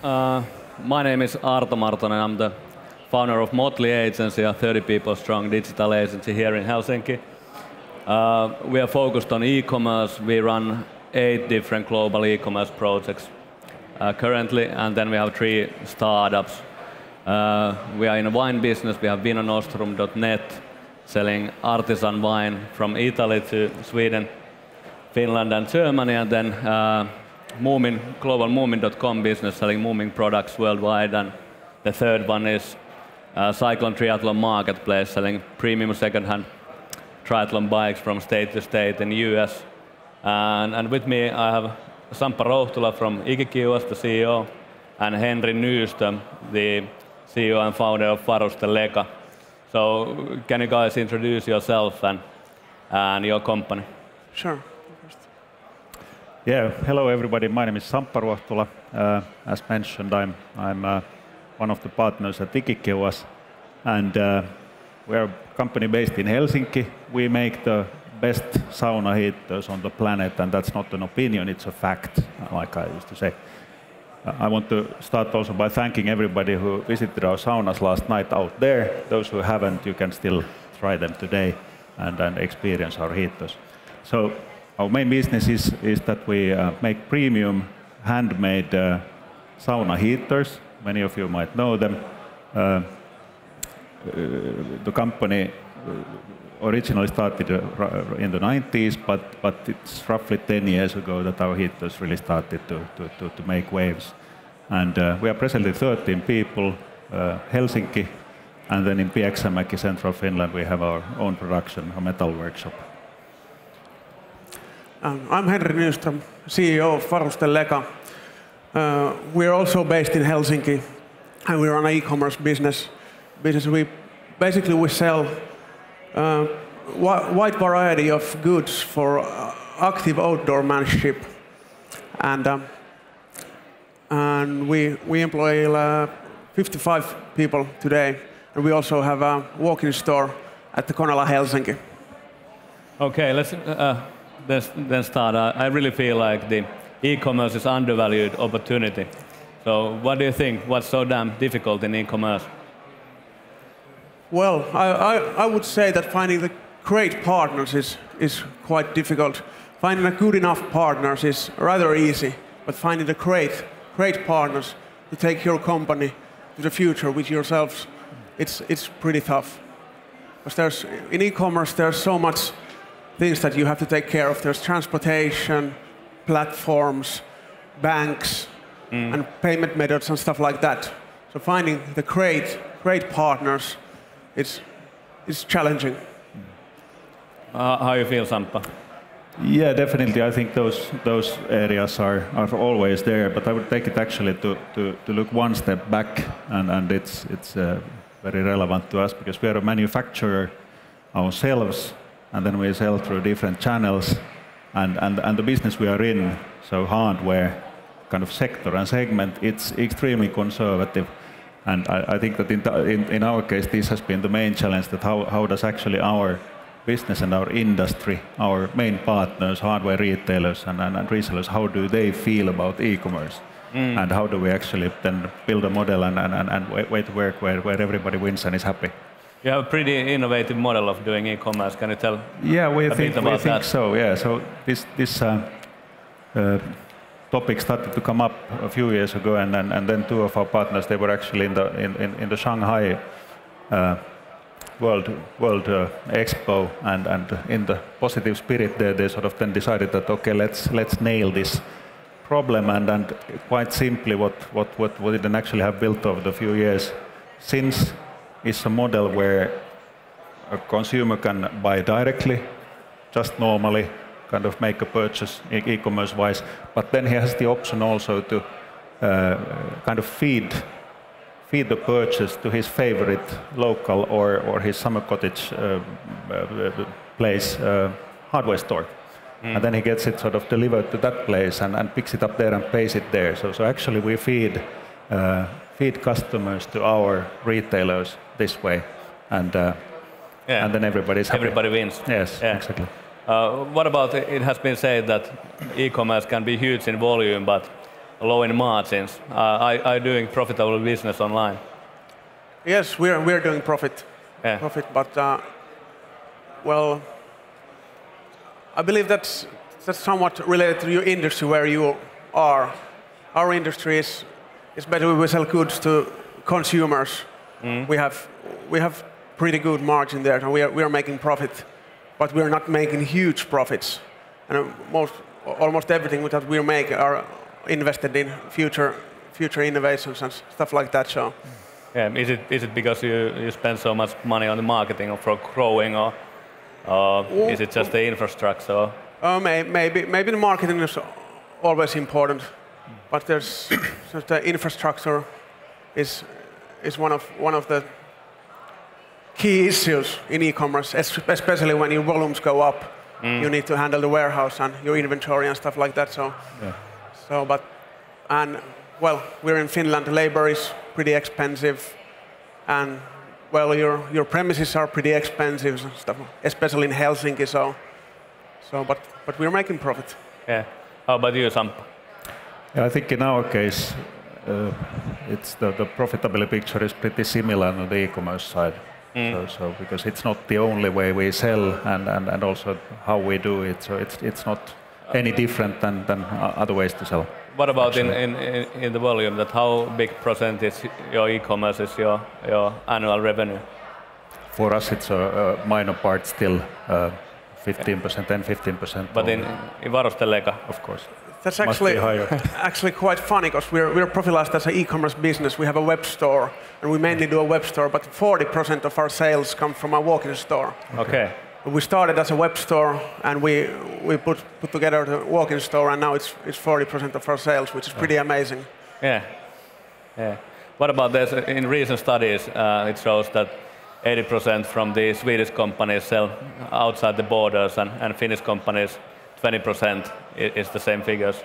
My name is Arto Martonen. I'm the founder of Motley Agency, a 30 people strong digital agency here in Helsinki. We are focused on e-commerce. We run 8 different global e-commerce projects currently, and then we have 3 startups. We are in a wine business. We have vinonostrum.net, selling artisan wine from Italy to Sweden, Finland and Germany, and then global moomin.com business, selling Moomin products worldwide, and the third one is Cyclone Triathlon Marketplace, selling premium second-hand triathlon bikes from state to state in the US. And with me I have Samppa Ruohtula from eCommerce, the CEO, and Henri Nyström, the CEO and founder of Varusteleka. So can you guys introduce yourself and your company? Sure. Yeah, hello everybody. My name is Samppa Ruohtula. As mentioned, I'm one of the partners at eCommerce, and we are a company based in Helsinki. We make the best sauna heaters on the planet, and that's not an opinion, it's a fact, like I used to say. I want to start also by thanking everybody who visited our saunas last night out there. Those who haven't, you can still try them today and experience our heaters. So our main business is that we make premium handmade sauna heaters. Many of you might know them. The company originally started in the 90s, but it's roughly 10 years ago that our heaters really started to make waves. And we are presently 13 people, Helsinki, and then in Pieksämäki, central Finland, we have our own production, a metal workshop. I'm Henri Nyström, CEO of Varusteleka. We're also based in Helsinki, and we run an e-commerce business. We sell wide variety of goods for active outdoor manship, and we employ 55 people today, and we also have a walk-in store at the Konala, Helsinki. Okay, let's then start. I really feel like the e-commerce is undervalued opportunity. So what do you think? What's so damn difficult in e-commerce? Well, I would say that finding the great partners is quite difficult. Finding a good enough partners is rather easy, but finding the great partners to take your company to the future with yourselves, it's pretty tough. Because in e-commerce there's so much things that you have to take care of. There's transportation, platforms, banks, and payment methods and stuff like that. So finding the great partners, it's challenging. How you feel, Samppa? Yeah, definitely. I think those areas are always there, but I would take it actually to look one step back, and it's very relevant to us because we are a manufacturer ourselves, and then we sell through different channels, and the business we are in, so hardware kind of sector and segment, it's extremely conservative. And I think that in our case, this has been the main challenge, that how does actually our business and our industry, our main partners, hardware retailers and resellers, how do they feel about e-commerce? And how do we actually then build a model and way to work where everybody wins and is happy? You have a pretty innovative model of doing e-commerce. Can you tell we a bit about that? So, yeah. So this topic started to come up a few years ago, and then 2 of our partners, they were actually in the Shanghai World Expo, and in the positive spirit there, they sort of then decided that okay, let's nail this problem, and quite simply what we didn't actually have built over the few years since is a model where a consumer can buy directly, just normally, kind of make a purchase e-commerce wise, but then he has the option also to kind of feed the purchase to his favorite local or his summer cottage place hardware store. And then he gets it sort of delivered to that place and picks it up there and pays it there. So actually we feed customers to our retailers this way, and then everybody's happy. Everybody wins. Yes, yeah. Exactly. What about, it has been said that e-commerce can be huge in volume, but low in margins. Are you doing profitable business online? Yes, we're doing profit, but well, I believe that's somewhat related to your industry where you are. Our industry is better. We sell goods to consumers. We have pretty good margin there, and we are making profit, but we are not making huge profits. And almost everything that we make are invested in future innovations and stuff like that. So. Yeah, is it because you spend so much money on the marketing for growing, or is it just the infrastructure? Maybe the marketing is always important, but there's the infrastructure is one of the key issues in e-commerce, especially when your volumes go up. You need to handle the warehouse and your inventory and stuff like that. So, well, we're in Finland. Labor is pretty expensive, and well, your premises are pretty expensive and stuff, especially in Helsinki. But we're making profit. Yeah. How about you, Samppa? Yeah, I think in our case, it's the profitability picture is pretty similar on the e-commerce side. So because it's not the only way we sell, and also how we do it. So it's not any different than other ways to sell. What about in the volume? That how big percentage your e-commerce is your annual revenue? For us, it's a minor part still, 15%. But in Varusteleka, of course. That's actually quite funny because we're profiled as an e-commerce business. We have a web store, and we mainly do a web store, but 40% of our sales come from a walk-in store. Okay. We started as a web store, and we put together the walk-in store, and now it's 40% of our sales, which is pretty amazing. Yeah. What about this? In recent studies, it shows that 80% from the Swedish companies sell outside the borders, and Finnish companies 20% is the same figures.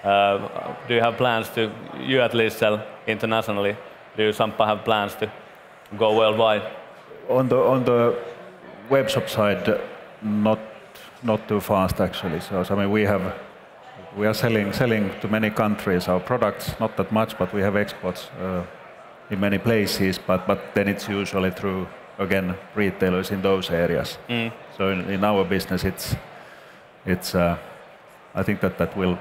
Do you have plans to, you at least sell internationally? Do you, Samppa, have plans to go worldwide? On the web shop side, not too fast actually. So I mean, we are selling to many countries our products, not that much, but we have exports in many places. But then it's usually through, again, retailers in those areas. So in our business, it's I think that will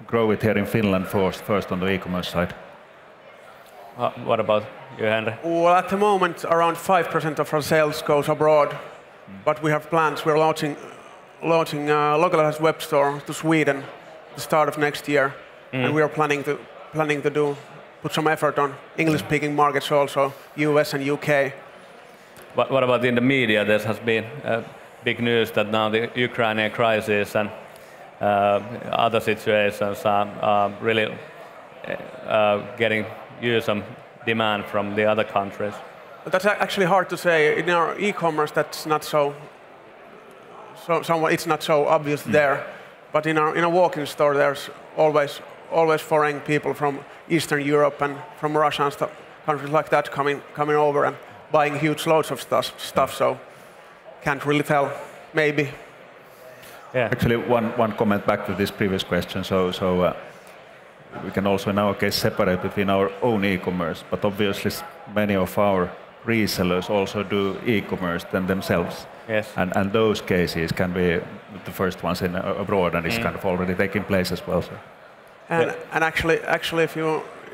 grow it here in Finland first on the e-commerce side. What about you, Henri? Well, at the moment, around 5% of our sales goes abroad, but we have plans. We're launching a localized web store to Sweden at the start of next year, and we are planning to put some effort on English-speaking markets also, US and UK. What about in the media? There has been big news that now the Ukrainian crisis and other situations are really getting you some demand from the other countries. But that's actually hard to say. In our e-commerce, that's not it's not so obvious there. But in a walk-in store, there's always foreign people from Eastern Europe and from Russia and countries like that coming over and buying huge loads of stuff. So can't really tell. Maybe. Yeah. Actually, one comment back to this previous question. So we can also in our case separate between our own e-commerce, but obviously many of our resellers also do e-commerce themselves. Yes. And those cases can be the first ones in abroad, and it's kind of already taking place as well. So. And actually,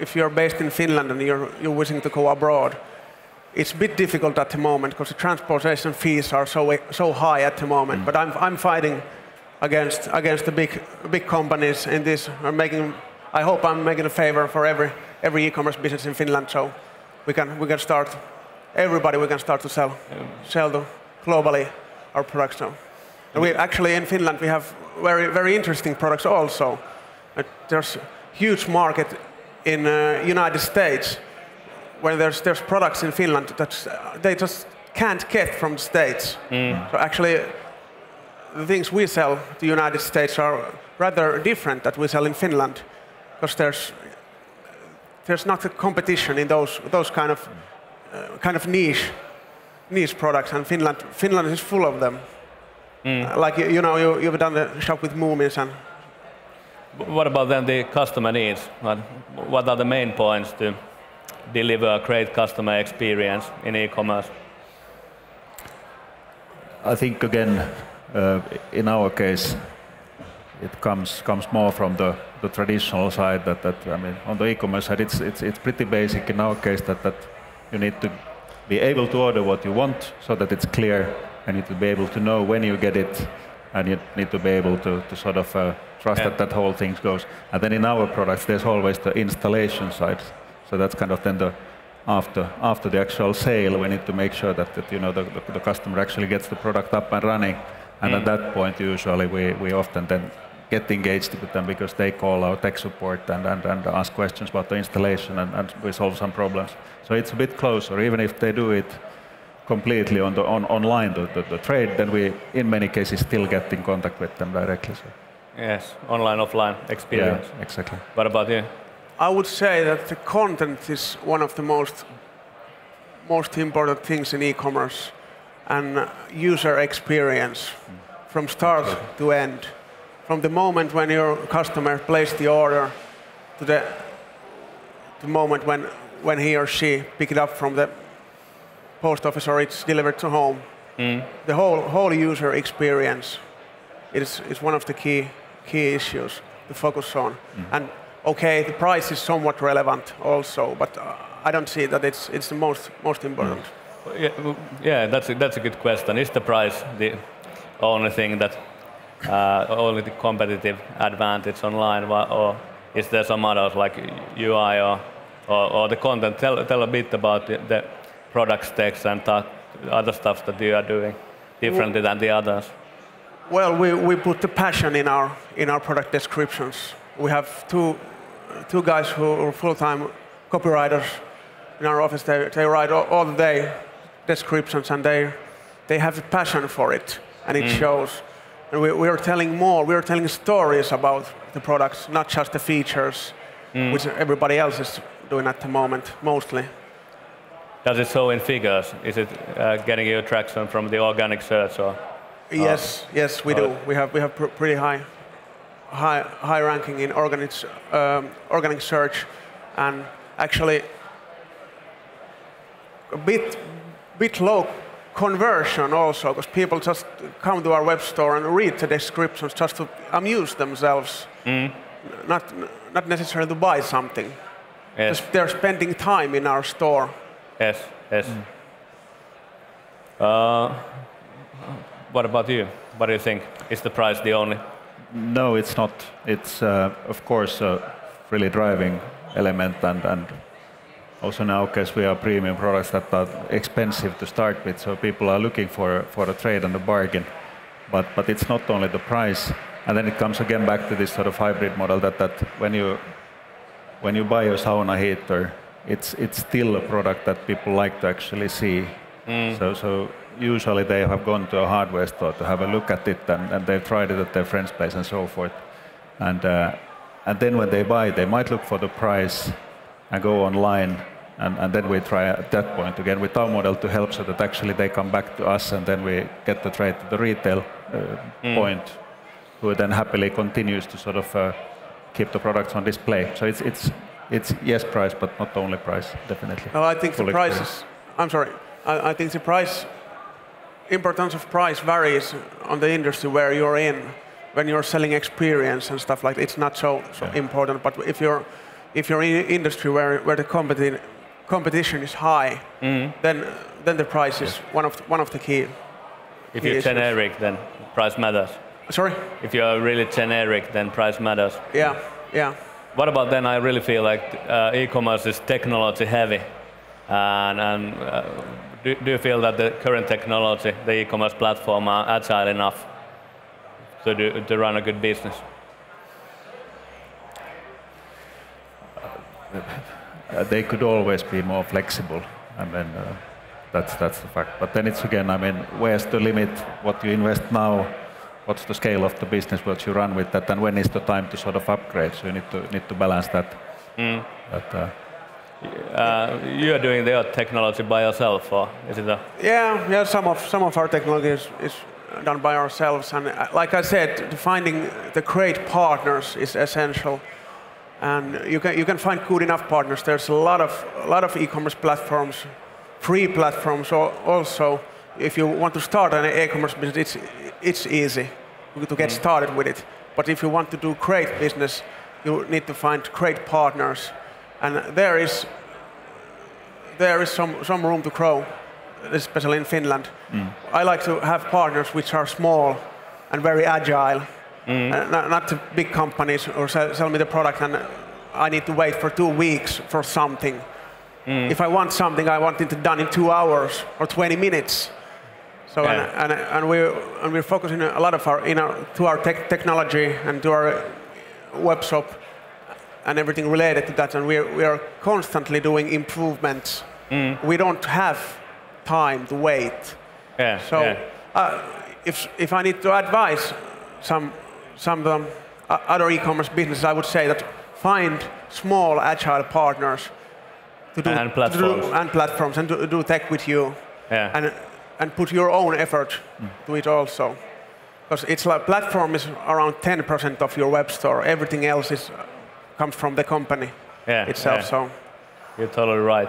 if you're based in Finland and you're wishing to go abroad, it's a bit difficult at the moment because the transportation fees are so high at the moment. But I'm fighting against the big companies in this. I hope I'm making a favor for every e-commerce business in Finland, so we can start. Everybody we can start to sell globally our products now. And we actually in Finland we have very interesting products also. There's huge market in United States where there's products in Finland that they just can't get from the States. So actually the things we sell to the United States are rather different that we sell in Finland because there's not a competition in those kind of niche products, and Finland is full of them. Like you've done the shop with Moomins and What about then the customer needs? What are the main points to deliver a great customer experience in e-commerce? I think again, in our case, it comes more from the traditional side. That I mean, on the e-commerce side, it's pretty basic in our case that you need to be able to order what you want, so that it's clear, and you need to be able to know when you get it, and you need to be able to sort of trust that whole thing goes. And then in our products, there's always the installation side. So that's kind of then the after the actual sale, we need to make sure that you know the customer actually gets the product up and running. And at that point, usually we often then get engaged with them, because they call our tech support and ask questions about the installation, and we solve some problems. So it's a bit closer, even if they do it completely online, the trade, then we in many cases still get in contact with them directly. So. Yes, online, offline experience. Yeah, exactly. What about you? I would say that the content is one of the most important things in e-commerce, and user experience from start to end. From the moment when your customer placed the order to the moment when he or she pick it up from the post office or it's delivered to home. The whole user experience is one of the key issues to focus on. And okay, the price is somewhat relevant also, but I don't see that it's the most important. Yeah, that's a good question. Is the price the only thing that only the competitive advantage online, or is there some others like UI or the content? Tell a bit about the product specs and other stuff that you are doing differently than the others. Well, we put the passion in our product descriptions. We have two guys who are full-time copywriters in our office. They write all the day descriptions, and they have the passion for it, and it shows. And we are telling more. We are telling stories about the products, not just the features, which everybody else is doing at the moment, mostly. Does it show in figures? Is it getting you traction from the organic search? Or? Yes, we do. We have pretty high ranking in organic search, and actually a bit low conversion also, because people just come to our web store and read the descriptions just to amuse themselves, not necessarily to buy something. Yes. Just they're spending time in our store. Yes. What about you? What do you think? Is the price the only? No, it's not. It's of course a really driving element, and also in our case we are premium products that are expensive to start with, so people are looking for a trade and a bargain. But it's not only the price, and then it comes again back to this sort of hybrid model that when you buy a sauna heater, it's still a product that people like to actually see. So usually they have gone to a hardware store to have a look at it, and they've tried it at their friend's place and so forth. And then when they buy, they might look for the price and go online, and then we try at that point again with our model to help, so that actually they come back to us, and then we get the trade to the retail point, who then happily continues to sort of keep the products on display. So it's yes, price, but not only price, definitely. Well, I think the price is, I'm sorry, I think the price, importance of price varies on the industry where you're in. When you're selling experience and stuff like that, it's not so important. But if you're in an industry where the competition is high, then the price is one of the key. If you're generic, then price matters. Sorry? If you're really generic, then price matters. Yeah. What about then? I really feel like e-commerce is technology heavy, and do you feel that the current technology, the e-commerce platform, are agile enough to run a good business? They could always be more flexible. I mean, that's the fact. But then it's again, I mean, where's the limit? What you invest now? What's the scale of the business? What you run with that? And when is the time to sort of upgrade? So you need to balance that. You are doing the technology by yourself, or is it a? Yeah. Some of our technology is done by ourselves. And like I said, finding the great partners is essential. And you can find good enough partners. There's a lot of e-commerce platforms, free platforms also. If you want to start an e-commerce business, it's easy to get started with it. But if you want to do great business, you need to find great partners, and there is some room to grow, especially in Finland. I like to have partners which are small and very agile, not the big companies or sell me the product and I need to wait for 2 weeks for something. If I want something, I want it done in 2 hours or 20 minutes. So and we're focusing a lot of our technology and to our web shop and everything related to that, and we are constantly doing improvements. We don't have time to wait. If I need to advise some other e-commerce businesses, I would say that find small agile partners to do platforms and do tech with you, and put your own effort to it also. Because it's like platform is around 10% of your web store. Everything else comes from the company itself. So you're totally right.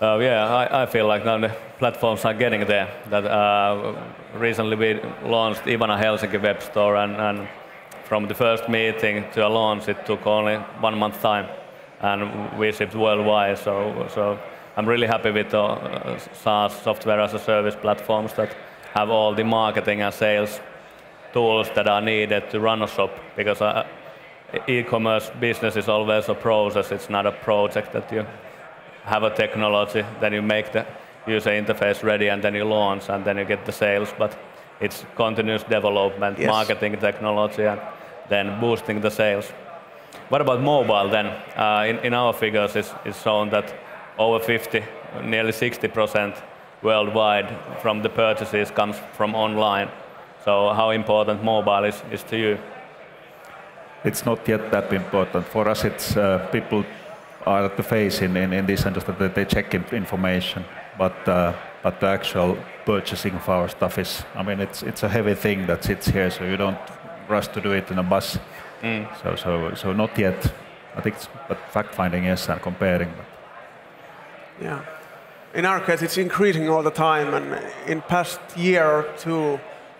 I feel like now the platforms are getting there. That recently we launched Ivana Helsinki web store, and from the first meeting to a launch, it took only 1 month time, and we shipped worldwide. So I'm really happy with the SaaS, software as a service platforms that have all the marketing and sales tools that are needed to run a shop, because e-commerce business is always a process. It's not a project that you have a technology, then you make the user interface ready, and then you launch, and then you get the sales. But it's continuous development, marketing technology, and then boosting the sales. What about mobile then? In our figures, it's shown that over 50, nearly 60% worldwide from the purchases comes from online. So how important mobile is to you? It's not yet that important. For us, it's people are at the face in this sense that they check information, but the actual purchasing of our stuff is, I mean, it's a heavy thing that sits here, so you don't rush to do it in a bus. So not yet. I think, but fact finding yes, and comparing. Yeah, in our case, it's increasing all the time, and in past year or two,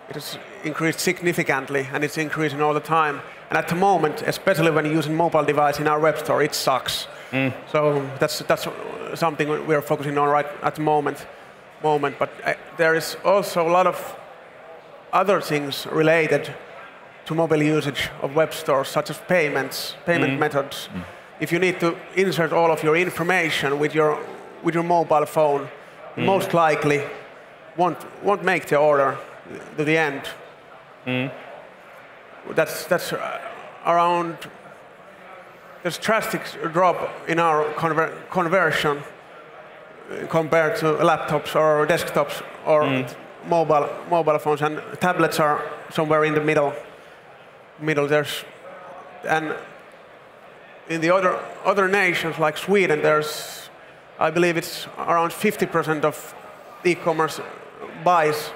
it has increased significantly, and it's increasing all the time. And at the moment, especially when using mobile device in our web store, it sucks. So that's something we're focusing on right at the moment. But there is also a lot of other things related to mobile usage of web stores, such as payment methods. If you need to insert all of your information with your mobile phone, most likely won't make the order to the end. That's around. There's drastic drop in our conversion compared to laptops or desktops or mobile phones, and tablets are somewhere in the middle. And in the other nations like Sweden, there's, I believe it's around 50% of e-commerce buys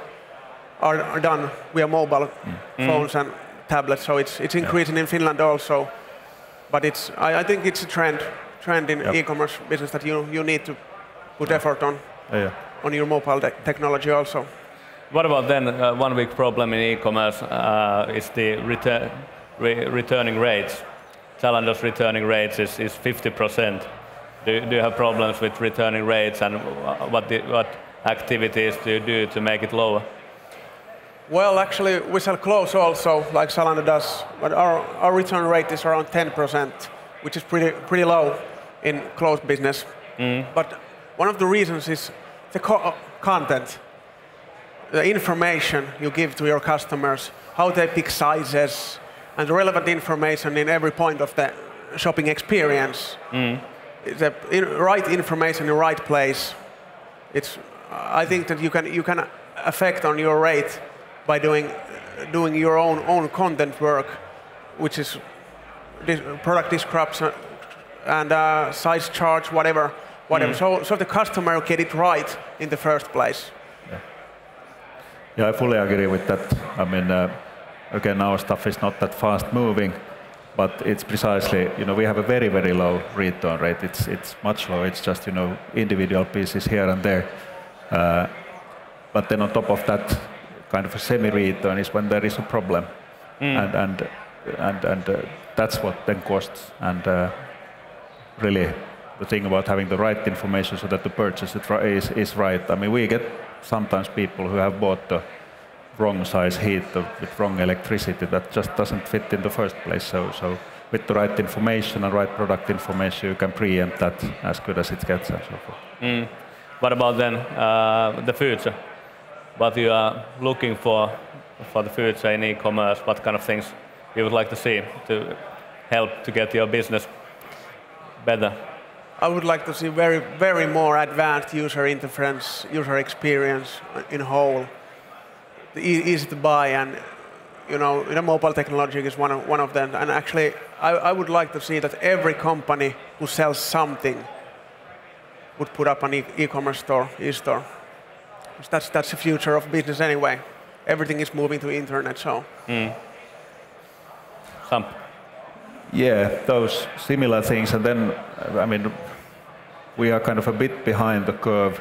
are done via mobile phones and tablets. So it's increasing in Finland also. But I think it's a trend in e-commerce business that you need to put effort on your mobile technology also. What about then one big problem in e-commerce is the returning rates. Zalando's returning rates is 50%. Do you have problems with returning rates, and what activities do you do to make it lower? Well, actually, we sell clothes also, like Zalando does, but our return rate is around 10%, which is pretty low in clothes business. But one of the reasons is the content, the information you give to your customers, how they pick sizes, and the relevant information in every point of the shopping experience. The right information in the right place. I think that you can affect on your rate by doing your own content work, which is product description and size chart, whatever. So the customer get it right in the first place. Yeah, I fully agree with that. I mean, again, our stuff is not that fast moving, but it's precisely, we have a very, very low return rate. It's much lower. It's just, individual pieces here and there. But then on top of that, kind of a semi-return is when there is a problem. And that's what then costs. And really, the thing about having the right information so that the purchase is right. I mean, we get sometimes people who have bought the wrong size heater with wrong electricity that just doesn't fit in the first place. So with the right information and right product information, you can preempt that as good as it gets and so forth. What about then the future? What you are looking for the future in e-commerce? What kind of things you would like to see to help to get your business better? I would like to see very, very more advanced user interface, user experience in whole. Easy to buy, and mobile technology is one of them. And actually, I would like to see that every company who sells something would put up an e-commerce store, e-store. That's the future of business anyway. Everything is moving to internet, so. Samppa. Yeah, those similar things, and then, I mean, we are kind of a bit behind the curve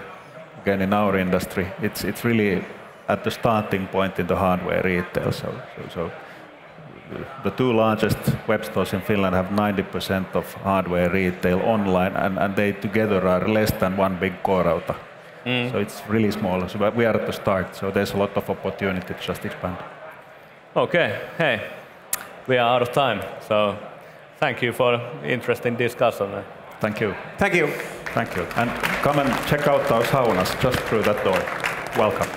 again in our industry. It's really at the starting point in the hardware retail. So the two largest web stores in Finland have 90% of hardware retail online, and they together are less than one big K-Rauta. So it's really small. So we are at the start, so there's a lot of opportunity to just expand. Okay, hey, we are out of time. So thank you for interesting discussion. Thank you. Thank you. Thank you. And come and check out our saunas just through that door. Welcome.